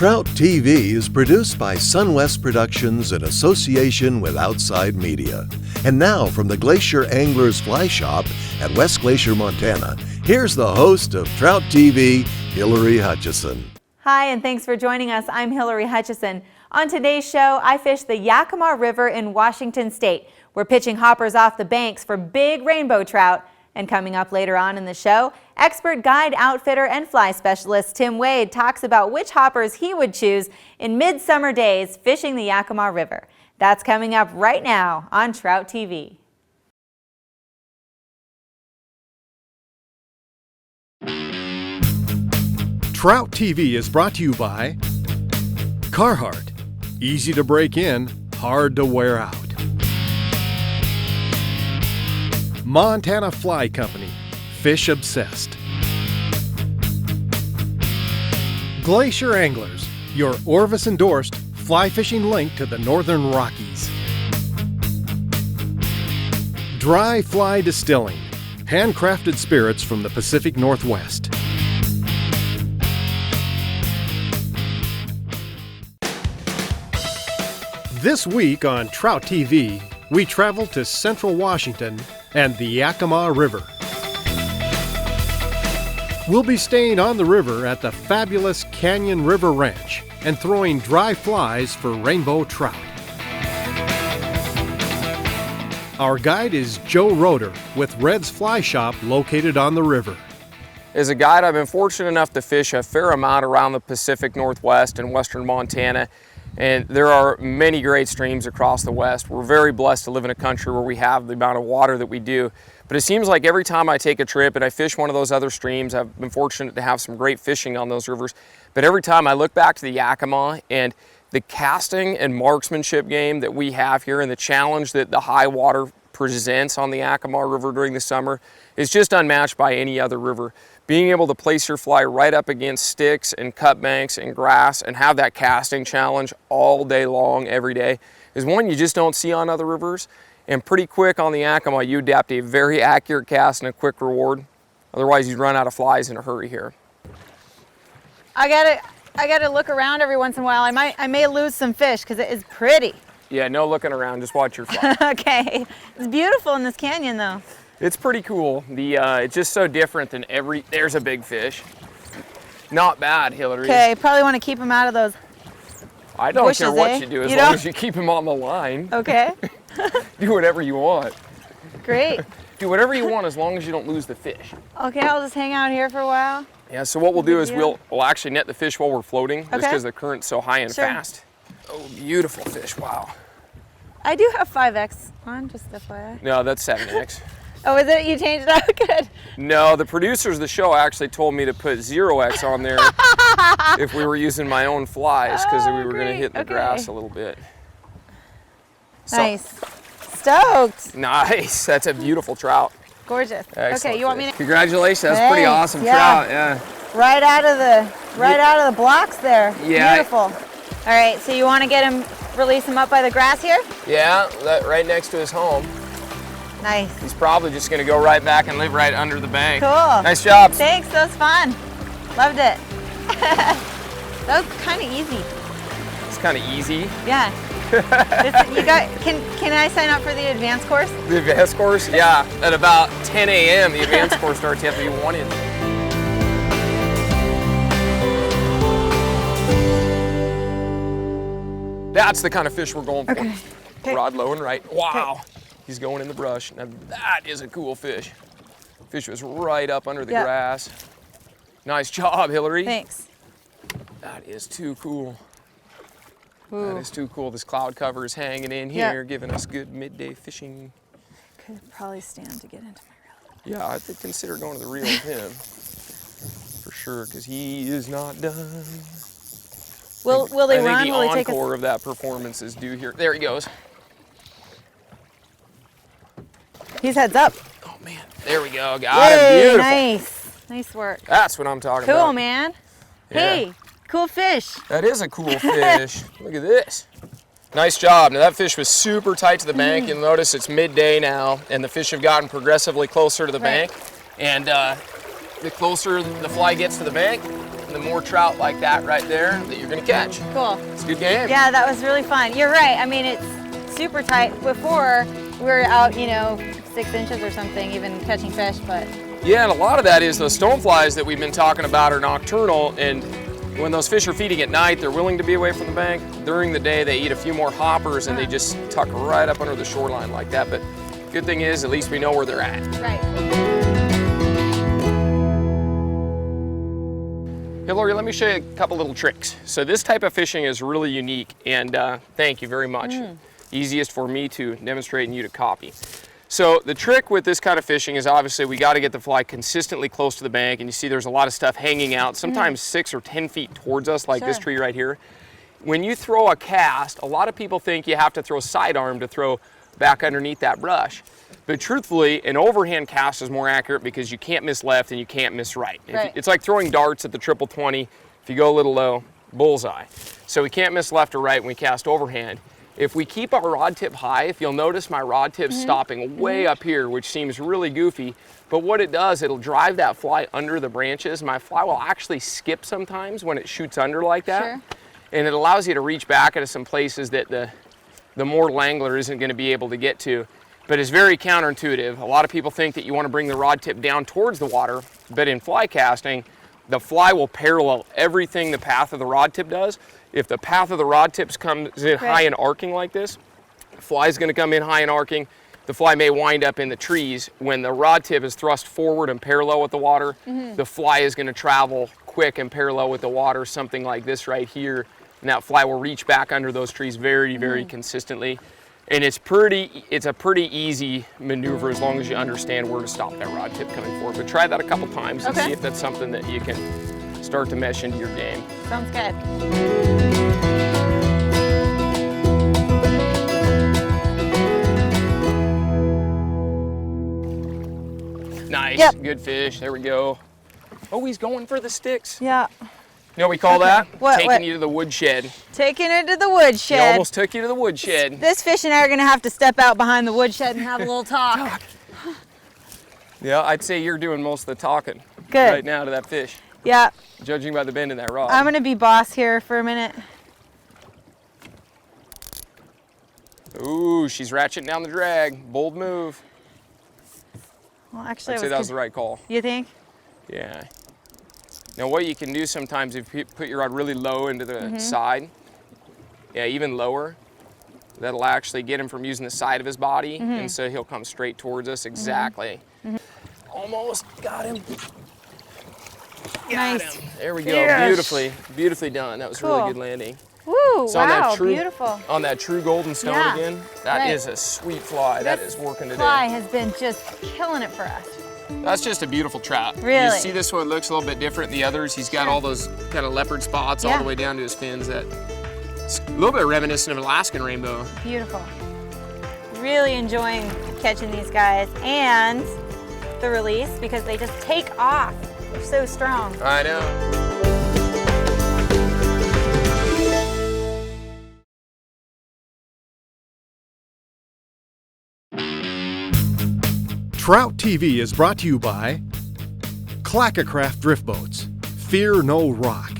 Trout TV is produced by SunWest Productions in association with Outside Media. And now from the Glacier Anglers Fly Shop at West Glacier, Montana, here's the host of Trout TV, Hillary Hutchison. Hi, and thanks for joining us. I'm Hillary Hutchison. On today's show, I fished the Yakima River in Washington State. We're pitching hoppers off the banks for big rainbow trout. And coming up later on in the show, expert guide, outfitter, and fly specialist Tim Wade talks about which hoppers he would choose in midsummer days fishing the Yakima River. That's coming up right now on Trout TV. Trout TV is brought to you by Carhartt. Easy to break in, hard to wear out. Montana Fly Company, fish obsessed. Glacier Anglers, your Orvis-endorsed fly fishing link to the Northern Rockies. Dry Fly Distilling, handcrafted spirits from the Pacific Northwest. This week on Trout TV, we travel to Central Washington and the Yakima River. We'll be staying on the river at the fabulous Canyon River Ranch and throwing dry flies for rainbow trout. Our guide is Joe Roeder with Red's Fly Shop located on the river. As a guide, I've been fortunate enough to fish a fair amount around the Pacific Northwest and western Montana. And there are many great streams across the West. We're very blessed to live in a country where we have the amount of water that we do. But it seems like every time I take a trip and I fish one of those other streams, I've been fortunate to have some great fishing on those rivers. But every time I look back to the Yakima and the casting and marksmanship game that we have here and the challenge that the high water presents on the Yakima River during the summer is just unmatched by any other river. Being able to place your fly right up against sticks and cut banks and grass and have that casting challenge all day long, every day, is one you just don't see on other rivers. And pretty quick on the Yakima, you adapt a very accurate cast and a quick reward. Otherwise, you'd run out of flies in a hurry here. I gotta look around every once in a while. I may lose some fish because it is pretty. Yeah, no looking around, just watch your fly. Okay, it's beautiful in this canyon though. It's pretty cool. It's just so different than there's a big fish. Not bad, Hillary. Okay, probably want to keep them out of those I don't bushes, care what eh? you do, as long as you keep him on the line. Okay. Do whatever you want. Great. Do whatever you want as long as you don't lose the fish. Okay, I'll just hang out here for a while. Yeah, so what we'll do is we'll actually net the fish while we're floating, just because the current's so high and Sure. fast. Oh, beautiful fish, wow. I do have 5X on, just FYI. No, that's 7X. Oh, is it? You changed it out? Good. No, the producers of the show actually told me to put 0X on there if we were using my own flies, because we were going to hit the grass a little bit. So, nice. Stoked. Nice. That's a beautiful trout. Gorgeous. Excellent okay, you want me fish. to? Congratulations. That's pretty awesome trout. Yeah. Right out of the blocks there. Yeah. Beautiful. All right, so you want to release him up by the grass here? Yeah, right next to his home. Nice. He's probably just going to go right back and live right under the bank. Cool. Nice job. Thanks, that was fun. Loved it. That was kind of easy. It's kind of easy. Yeah. Can I sign up for the advanced course? The advanced course? Yeah. At about 10 a.m. the advanced course starts. You have to be wanted. That's the kind of fish we're going for. Okay. Rod low and right. Wow. Okay. He's going in the brush. Now that is a cool fish. Fish was right up under the grass. Nice job, Hillary. Thanks. That is too cool. Ooh. That is too cool. This cloud cover is hanging in here, giving us good midday fishing. Could probably stand to get into my reel. Yeah, I think consider going to the reel with him. For sure, because he is not done. Will they run? I think Will the they take encore of that performance is due here. There he goes. He's heads up. Oh man, there we go. Got him. Beautiful. Nice. Nice work. That's what I'm talking about. Cool, man. Yeah. Hey, cool fish. That is a cool fish. Look at this. Nice job. Now that fish was super tight to the bank. You'll notice it's midday now, and the fish have gotten progressively closer to the bank. And the closer the fly gets to the bank, the more trout like that right there that you're gonna catch. Cool. It's a good game. Yeah, that was really fun. You're right. I mean, it's super tight. Before, we were out, you know, 6 inches or something, even catching fish, but. Yeah, and a lot of that is those stoneflies that we've been talking about are nocturnal, and when those fish are feeding at night, they're willing to be away from the bank. During the day, they eat a few more hoppers and they just tuck right up under the shoreline like that. But good thing is, at least we know where they're at. Right. Hey, Lori, let me show you a couple little tricks. So this type of fishing is really unique, and thank you very much. Easiest for me to demonstrate and you to copy. So the trick with this kind of fishing is obviously we got to get the fly consistently close to the bank, and you see there's a lot of stuff hanging out, sometimes 6 or 10 feet towards us, like this tree right here. When you throw a cast, a lot of people think you have to throw sidearm to throw back underneath that brush. But truthfully, an overhand cast is more accurate because you can't miss left and you can't miss right. It's like throwing darts at the triple 20. If you go a little low, bullseye. So we can't miss left or right when we cast overhand. If we keep our rod tip high, if you'll notice my rod tip's stopping way up here, which seems really goofy, but what it does, it'll drive that fly under the branches. My fly will actually skip sometimes when it shoots under like that. And it allows you to reach back into some places that the more angler isn't gonna be able to get to. But it's very counterintuitive. A lot of people think that you wanna bring the rod tip down towards the water, but in fly casting, the fly will parallel everything the path of the rod tip does. If the path of the rod tips comes in high and arcing like this, the fly's gonna come in high and arcing. The fly may wind up in the trees. When the rod tip is thrust forward and parallel with the water, the fly is gonna travel quick and parallel with the water, something like this right here. And that fly will reach back under those trees very, very consistently. And it's a pretty easy maneuver as long as you understand where to stop that rod tip coming forward. But try that a couple times and see if that's something that you can start to mesh into your game. Sounds good. Nice, good fish, there we go. Oh, he's going for the sticks. Yeah. You know what we call that? What? Taking you to the woodshed. Taking it to the woodshed. He almost took you to the woodshed. This fish and I are gonna have to step out behind the woodshed and have a little talk. Yeah, I'd say you're doing most of the talking Good. right now to that fish. Yeah. Judging by the bend in that rod. I'm gonna be boss here for a minute. Ooh, she's ratcheting down the drag. Bold move. Well, actually, I'd say that was the right call. You think? Yeah. Now what you can do sometimes if you put your rod really low into the side, yeah, even lower, that'll actually get him from using the side of his body, and so he'll come straight towards us exactly. Almost got him. Got him. There we go, beautifully done. That was a really good landing. Woo, So wow, beautiful. On that true golden stone again, that is a sweet fly. That is working today. This fly has been just killing it for us. That's just a beautiful trout. Really? You see this one looks a little bit different than the others. He's got all those kind of leopard spots all the way down to his fins. It's a little bit reminiscent of Alaskan rainbow. Beautiful. Really enjoying catching these guys and the release because they just take off. They're so strong. I know. Trout TV is brought to you by Clackacraft Drift Boats. Fear no rock.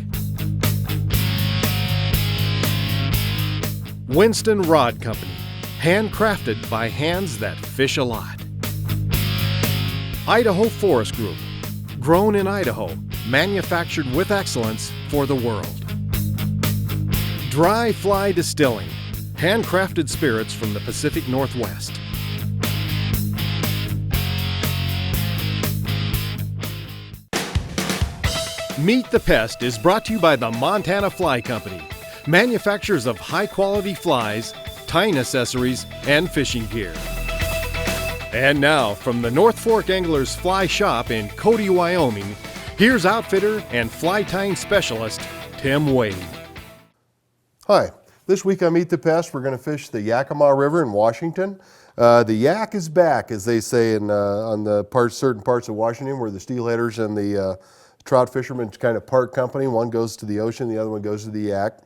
Winston Rod Company. Handcrafted by hands that fish a lot. Idaho Forest Group. Grown in Idaho. Manufactured with excellence for the world. Dry Fly Distilling. Handcrafted spirits from the Pacific Northwest. Meet the Pest is brought to you by the Montana Fly Company, manufacturers of high-quality flies, tying accessories, and fishing gear. And now, from the North Fork Anglers Fly Shop in Cody, Wyoming, here's outfitter and fly tying specialist, Tim Wade. Hi, this week on Meet the Pest, we're going to fish the Yakima River in Washington. The yak is back, as they say on the certain parts of Washington where the steelheaders and the trout fishermen kind of part company. One goes to the ocean, the other one goes to the yak.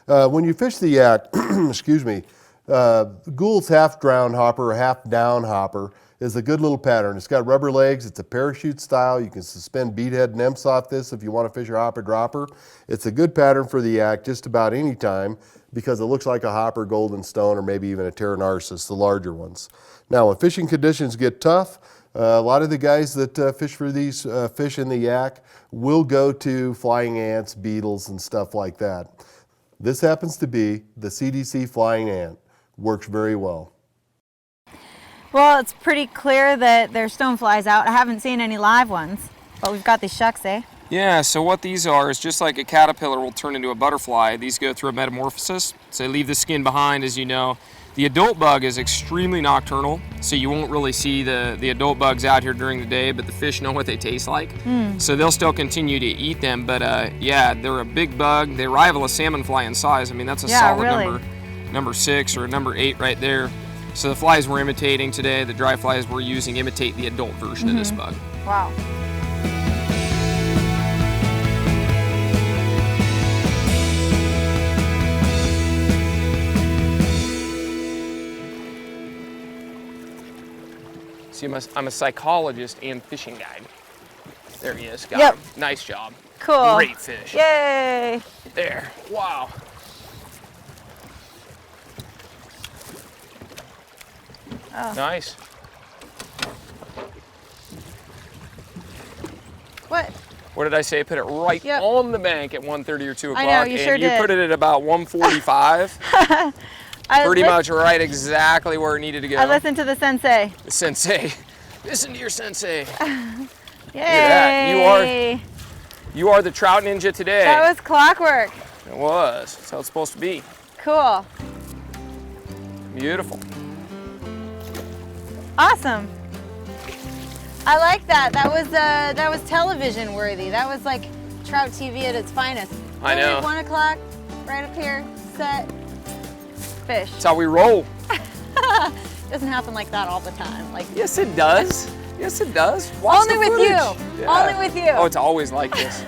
When you fish the yak, excuse me, Gould's half drowned hopper or half down hopper is a good little pattern. It's got rubber legs. It's a parachute style. You can suspend beadhead nymphs off this if you want to fish a hopper dropper. It's a good pattern for the yak just about any time because it looks like a hopper golden stone or maybe even a Terra Narcissus, the larger ones. Now, when fishing conditions get tough, a lot of the guys that fish for these fish in the yak will go to flying ants, beetles, and stuff like that. This happens to be the Cdc Flying Ant. Works very well. Well, it's pretty clear that there's stoneflies out. I haven't seen any live ones, but we've got these shucks, eh? Yeah, so what these are is just like a caterpillar will turn into a butterfly. These go through a metamorphosis, so they leave the skin behind, as you know. The adult bug is extremely nocturnal, so you won't really see the adult bugs out here during the day, but the fish know what they taste like. So they'll still continue to eat them, but yeah, they're a big bug. They rival a salmon fly in size. I mean, that's a solid number 6 or number 8 right there. So the flies we're imitating today, the dry flies we're using, imitate the adult version of this bug. Wow. See, I'm a psychologist and fishing guide. There he is, got him. Nice job. Cool. Great fish. Yay. There, wow. Oh. Nice. What? What did I say? Put it right on the bank at 1:30 or 2 o'clock. I know, you sure did. And you put it at about 1:45. Pretty much right exactly where it needed to go. I listened to the sensei. The sensei. Listen to your sensei. Yay. Look at that. You are the trout ninja today. That was clockwork. It was. That's how it's supposed to be. Cool. Beautiful. Awesome. I like that. That was television worthy. That was like Trout TV at its finest. I know. 1 o'clock, right up here, set, fish. That's how we roll. Doesn't happen like that all the time. Like, yes, it does. Yes, it does. Watch only with footage. you. Yeah. Only with you. Oh, it's always like this.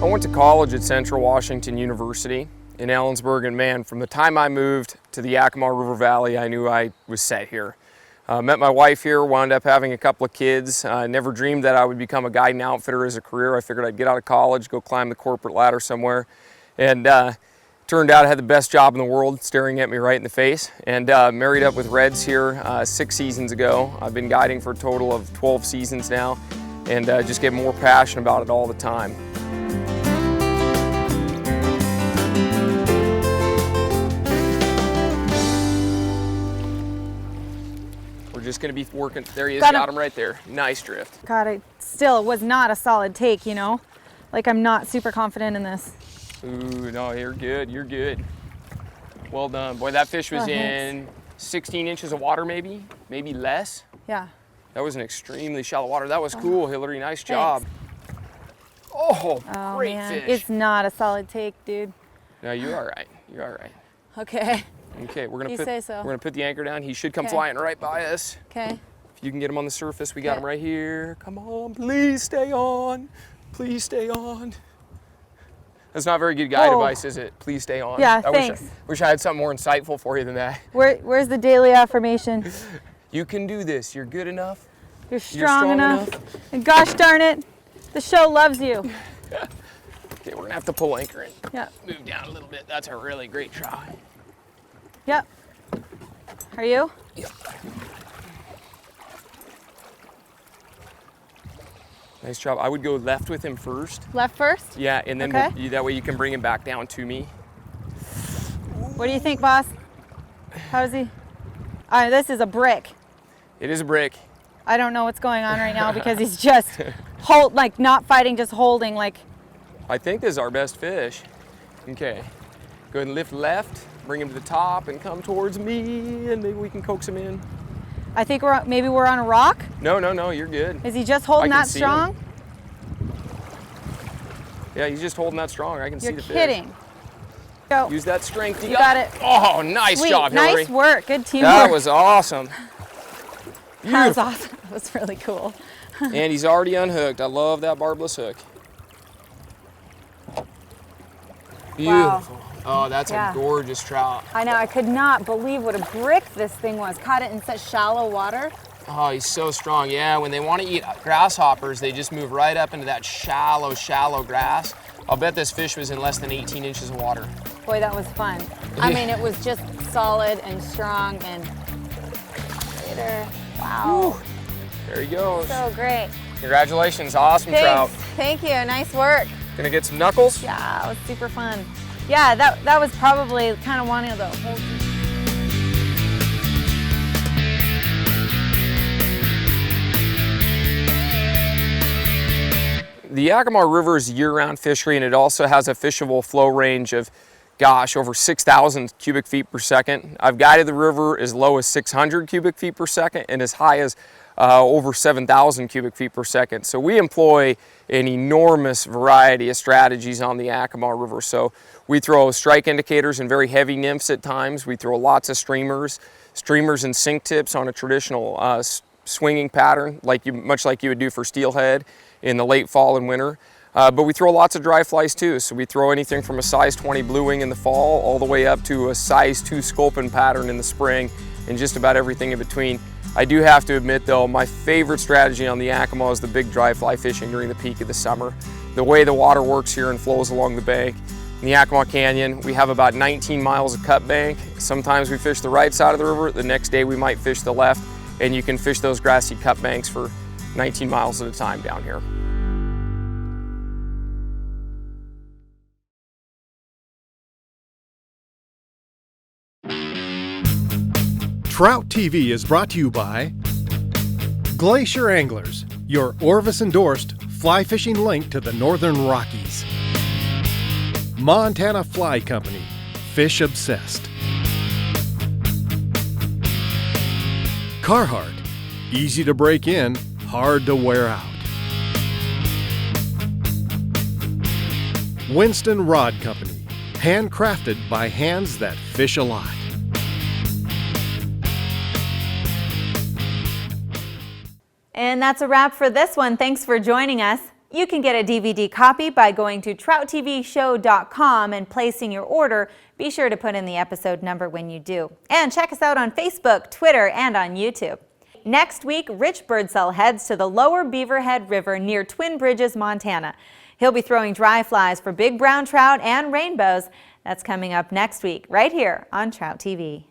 I went to college at Central Washington University in Ellensburg, and man, from the time I moved to the Yakima River Valley, I knew I was set here. Met my wife here, wound up having a couple of kids. Never dreamed that I would become a guide and outfitter as a career. I figured I'd get out of college, go climb the corporate ladder somewhere. And turned out I had the best job in the world staring at me right in the face. And married up with Reds here 6 seasons ago. I've been guiding for a total of 12 seasons now, and just get more passionate about it all the time. We're just gonna be working. There he is, got him right there. Nice drift. God, it still was not a solid take, you know? Like, I'm not super confident in this. Ooh, no, you're good, you're good. Well done. Boy, that fish was in 16 inches of water maybe less. Yeah. That was an extremely shallow water. That was cool, Hillary, nice job. Oh, great fish. It's not a solid take, dude. No, you're all right, you're all right. Okay. Okay, we're gonna say so. We're gonna put the anchor down. He should come flying right by us. Okay. If you can get him on the surface, we got him right here. Come on, please stay on. Please stay on. That's not very good guide advice, is it? Please stay on. Yeah, thanks. Wish I had something more insightful for you than that. Where's the daily affirmation? You can do this. You're good enough. You're strong enough. And gosh darn it, the show loves you. Okay, we're gonna have to pull anchor in. Yeah. Move down a little bit. That's a really great try. Yep. Are you? Yep. Nice job. I would go left with him first. Left first? Yeah, and then that way you can bring him back down to me. What do you think, boss? How's he? This is a brick. It is a brick. I don't know what's going on right now because he's just not fighting, just holding like. I think this is our best fish. Okay. Go ahead and lift left, bring him to the top and come towards me, and maybe we can coax him in. I think maybe we're on a rock. No, you're good. Is he just holding that strong? Yeah, he's just holding that strong. I can see the fish. You're kidding. Go. Use that strength. You got it. Oh, nice job, Hillary. Nice work. Good teamwork. That was awesome. That was awesome. That was really cool. And he's already unhooked. I love that barbless hook. Beautiful. Wow. Oh, that's Yeah. a gorgeous trout. I know, I could not believe what a brick this thing was. Caught it in such shallow water. Oh, he's so strong. Yeah, when they want to eat grasshoppers, they just move right up into that shallow, shallow grass. I'll bet this fish was in less than 18 inches of water. Boy, that was fun. I mean, it was just solid and strong and later. Wow. There he goes. So great. Congratulations, awesome Thanks. trout. Thank you, nice work. Gonna get some knuckles? Yeah, it was super fun. Yeah, that was probably kind of one of the whole. The Yakima River is a year-round fishery, and it also has a fishable flow range of, gosh, over 6,000 cubic feet per second. I've guided the river as low as 600 cubic feet per second and as high as over 7,000 cubic feet per second. So we employ an enormous variety of strategies on the Yakima River. So we throw strike indicators and very heavy nymphs at times. We throw lots of streamers and sink tips on a traditional swinging pattern, much like you would do for steelhead in the late fall and winter. But we throw lots of dry flies too. So we throw anything from a size 20 blue wing in the fall all the way up to a size 2 sculpin pattern in the spring, and just about everything in between. I do have to admit though, my favorite strategy on the Yakima is the big dry fly fishing during the peak of the summer. The way the water works here and flows along the bank. In the Yakima Canyon, we have about 19 miles of cut bank. Sometimes we fish the right side of the river, the next day we might fish the left, and you can fish those grassy cut banks for 19 miles at a time down here. Trout TV is brought to you by Glacier Anglers, your Orvis-endorsed fly fishing link to the Northern Rockies. Montana Fly Company, fish obsessed. Carhartt, easy to break in, hard to wear out. Winston Rod Company, handcrafted by hands that fish a lot. And that's a wrap for this one. Thanks for joining us. You can get a DVD copy by going to troutvshow.com and placing your order. Be sure to put in the episode number when you do. And check us out on Facebook, Twitter, and on YouTube. Next week, Rich Birdsell heads to the Lower Beaverhead River near Twin Bridges, Montana. He'll be throwing dry flies for big brown trout and rainbows. That's coming up next week, right here on Trout TV.